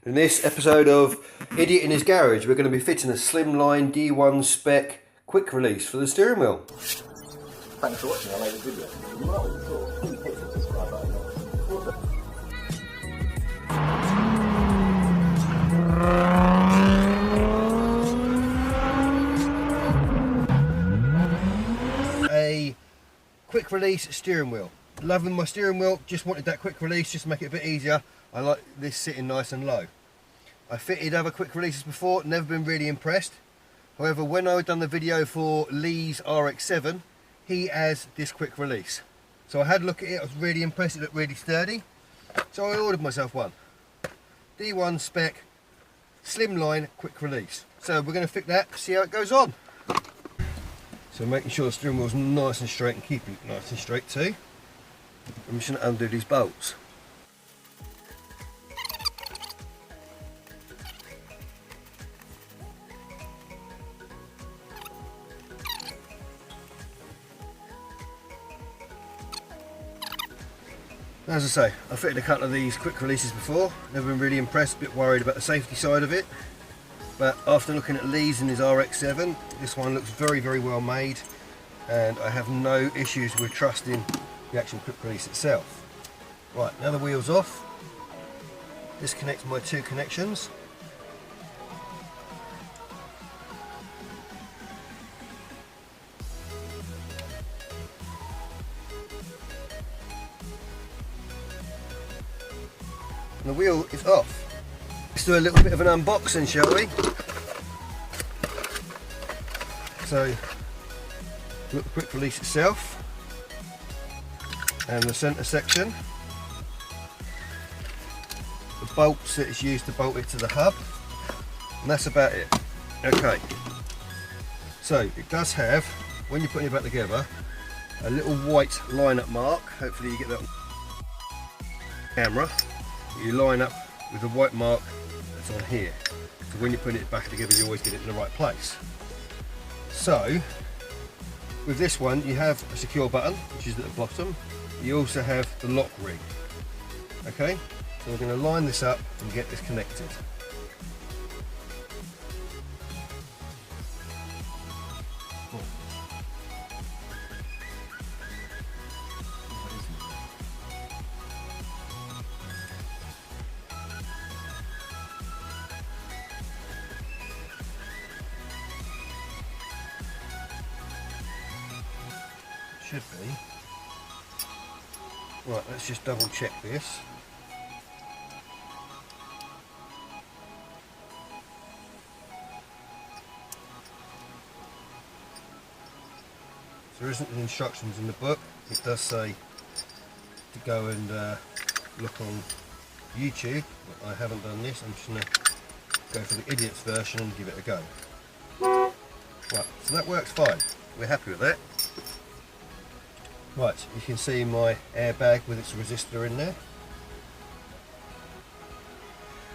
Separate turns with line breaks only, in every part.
In this episode of Idiot in His Garage, we're going to be fitting a slimline D1 Spec quick release for the steering wheel.
Thanks for watching our latest video. You might have thought, please hit the subscribe button.
A quick release steering wheel. Loving my steering wheel, just wanted that quick release just to make it a bit easier. I like this sitting nice and low. I fitted other quick releases before, never been really impressed. However, when I done the video for Lee's RX-7, he has this quick release. So I had a look at it, I was really impressed, it looked really sturdy. So I ordered myself one. D1 Spec slimline quick release. So we're going to fit that, see how it goes on. So making sure the steering wheel's nice and straight and keeping it nice and straight too. I'm just going to undo these bolts. As I say, I fitted a couple of these quick releases before, never been really impressed, a bit worried about the safety side of it. But after looking at Lee's and his RX-7, this one looks very, very well made, and I have no issues with trusting the actual quick release itself. Right, now the wheel's off, disconnect my two connections. And the wheel is off. Let's do a little bit of an unboxing, shall we? So, look, the quick release itself, and the centre section, the bolts that is used to bolt it to the hub, and that's about it. Okay, so it does have, when you're putting it back together, a little white line-up mark. Hopefully you get that on camera. You line up with the white mark that's on here, so when you're putting it back together you always get it in the right place. So with this one you have a secure button which is at the bottom, you also have the lock ring. Okay, so we're going to line this up and get this connected. Should be. Right, let's just double check this. There isn't any instructions in the book. It does say to go and look on YouTube, but I haven't done this. I'm just going to go for the idiot's version and give it a go. Right, so that works fine. We're happy with that. Right, you can see my airbag with its resistor in there.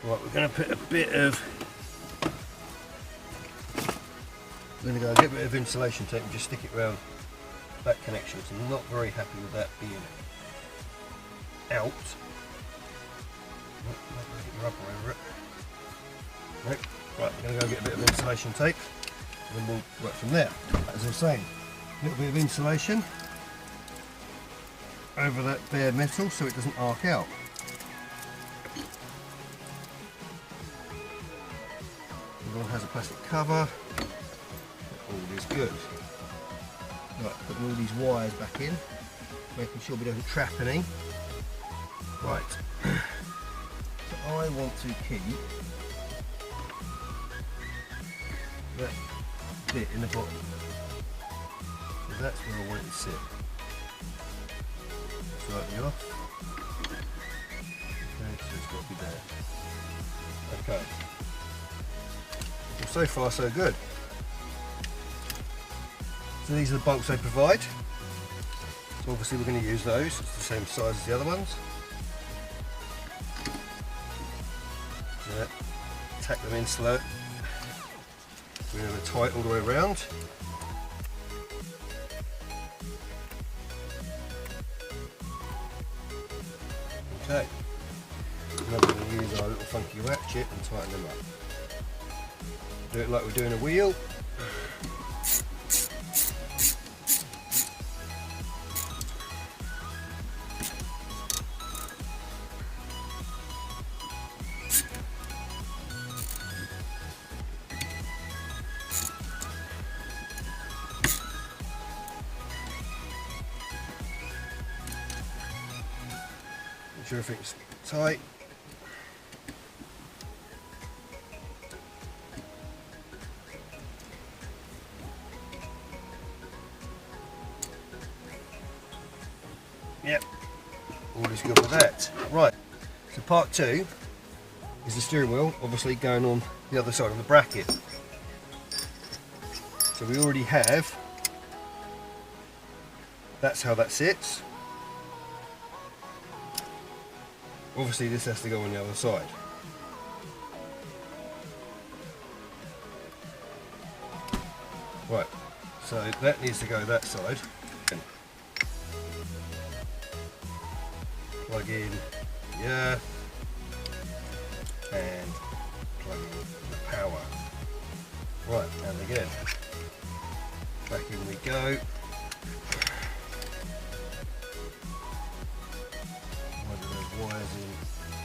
Right, we're going to put a bit of, we're going to go and get a bit of insulation tape and just stick it around that connection. So I'm not very happy with that being out. Get your rubber over it. Nope. Right, we're going to go get a bit of insulation tape and then we'll work from there. As I was saying, a little bit of insulation over that bare metal so it doesn't arc out. The one has a plastic cover. All is good. Right, putting all these wires back in, making sure we don't trap any. Right, so I want to keep that bit in the bottom, so that's where I want it to sit. Slightly off. Okay, so it's got to be there. Okay. Well, so far so good. So these are the bolts they provide. So obviously we're going to use those. It's the same size as the other ones. Yeah. Tack them in slow. We're going to tight all the way around. Okay. Now we're going to use our little funky ratchet and tighten them up. Do it like we're doing a wheel. Make sure everything's tight. Yep, all is good with that. Right, so part 2 is the steering wheel, obviously going on the other side of the bracket. So we already have, that's how that sits. Obviously this has to go on the other side. Right, so that needs to go that side. Plug in the earth and plug in the power. Right, and again, back in we go. One of those wires in.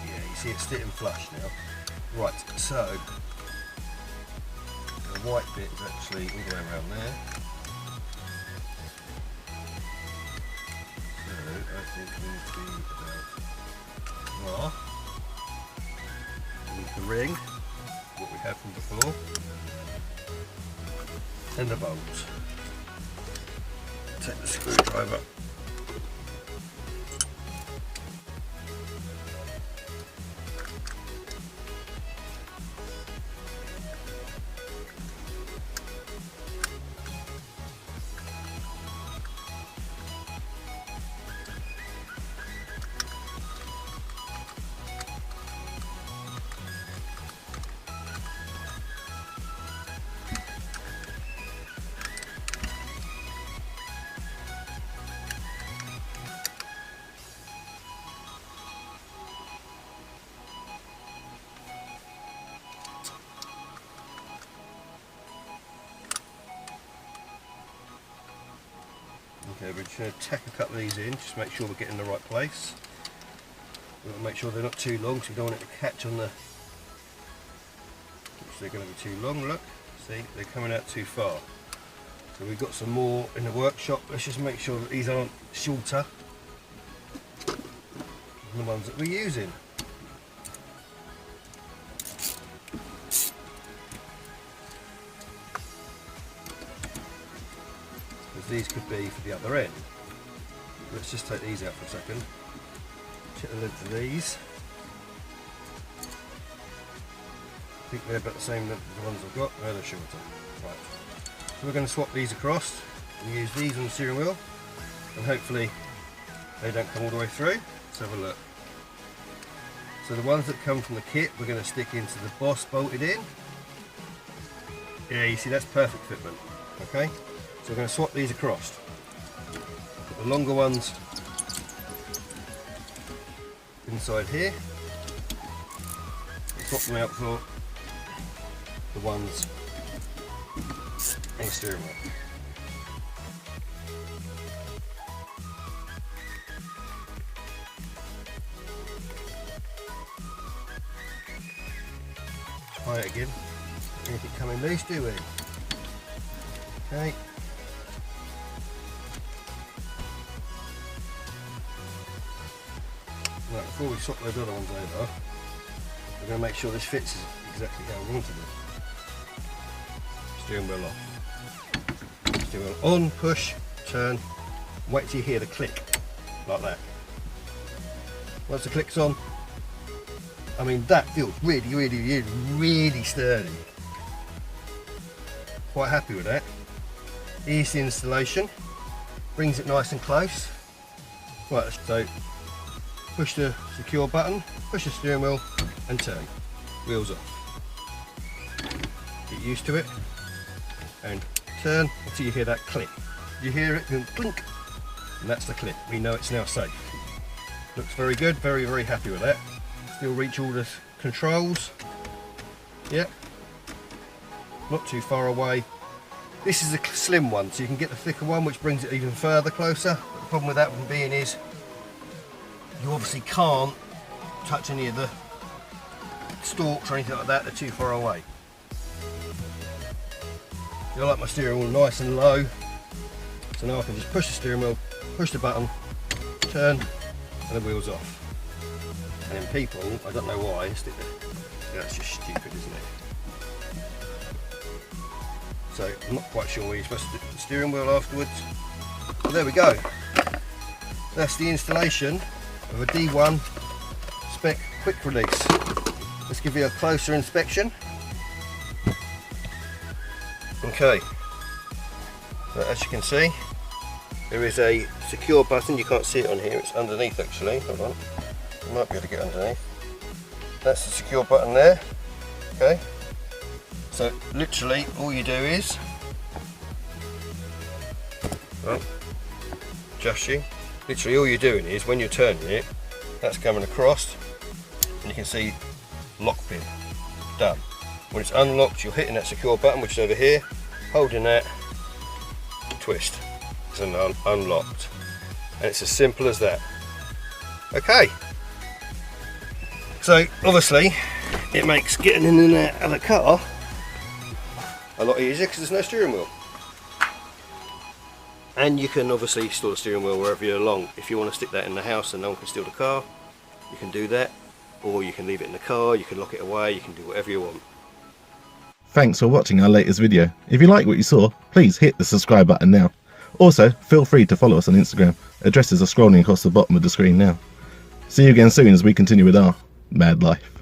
Yeah, you see it's sitting flush now. Right, so the white bit is actually all the way around there. So I think we need to be about and the ring, what we had from before, and the bolts. Take the screwdriver. Okay, we're just going to tack a couple of these in, just to make sure we're getting the right place. We've got to make sure they're not too long, because we don't want it to catch on the... Which they're going to be too long, look. See, they're coming out too far. So we've got some more in the workshop. Let's just make sure that these aren't shorter than the ones that we're using. These could be for the other end. Let's just take these out for a second. Check the length of these. I think they're about the same length as the ones I've got. No, they're shorter. Right. So we're going to swap these across and use these on the steering wheel, and hopefully they don't come all the way through. Let's have a look. So the ones that come from the kit we're going to stick into the boss bolted in. Yeah, you see that's perfect fitment. Okay. So we're going to swap these across. Put the longer ones inside here. Swap them out for the ones on the steering wheel. Try it again. Anything coming loose, do we? Okay. Right, before we swap those other ones over, we're going to make sure this fits exactly how we wanted it. Steering wheel off. Steering wheel on, push, turn, wait till you hear the click, like that. Once the click's on, I mean that feels really sturdy. Quite happy with that. Easy installation, brings it nice and close. Right, so push the secure button, push the steering wheel and turn. Wheels off. Get used to it and turn until you hear that click. You hear it go clink, and that's the click. We know it's now safe. Looks very good, very happy with that. Still reach all the controls. Yep, not too far away. This is a slim one, so you can get the thicker one, which brings it even further closer. But the problem with that one being is you obviously can't touch any of the stalks or anything like that, they're too far away. I like my steering wheel nice and low, so now I can just push the steering wheel, push the button, turn, and the wheel's off. And then people, I don't know why, stick there. That's just stupid, isn't it? So I'm not quite sure where you're supposed to do the steering wheel afterwards. But there we go. That's the installation of a D1 Spec quick release. Let's give you a closer inspection. Okay, so as you can see, there is a secure button. You can't see it on here, it's underneath actually. Hold on, you might be able to get underneath. That's the secure button there. Okay, so literally all you do is, well, just you. Literally all you're doing is when you're turning it, that's coming across, and you can see lock pin done. When it's unlocked, you're hitting that secure button, which is over here, holding that, twist, it's unlocked, and it's as simple as that. Okay, so obviously it makes getting in and out of the car a lot easier because there's no steering wheel. And you can obviously store the steering wheel wherever you're along. If you want to stick that in the house and no one can steal the car, you can do that, or you can leave it in the car, you can lock it away, you can do whatever you want.
Thanks for watching our latest video. If you like what you saw, please hit the subscribe button now. Also, feel free to follow us on Instagram. Addresses are scrolling across the bottom of the screen now. See you again soon as we continue with our mad life.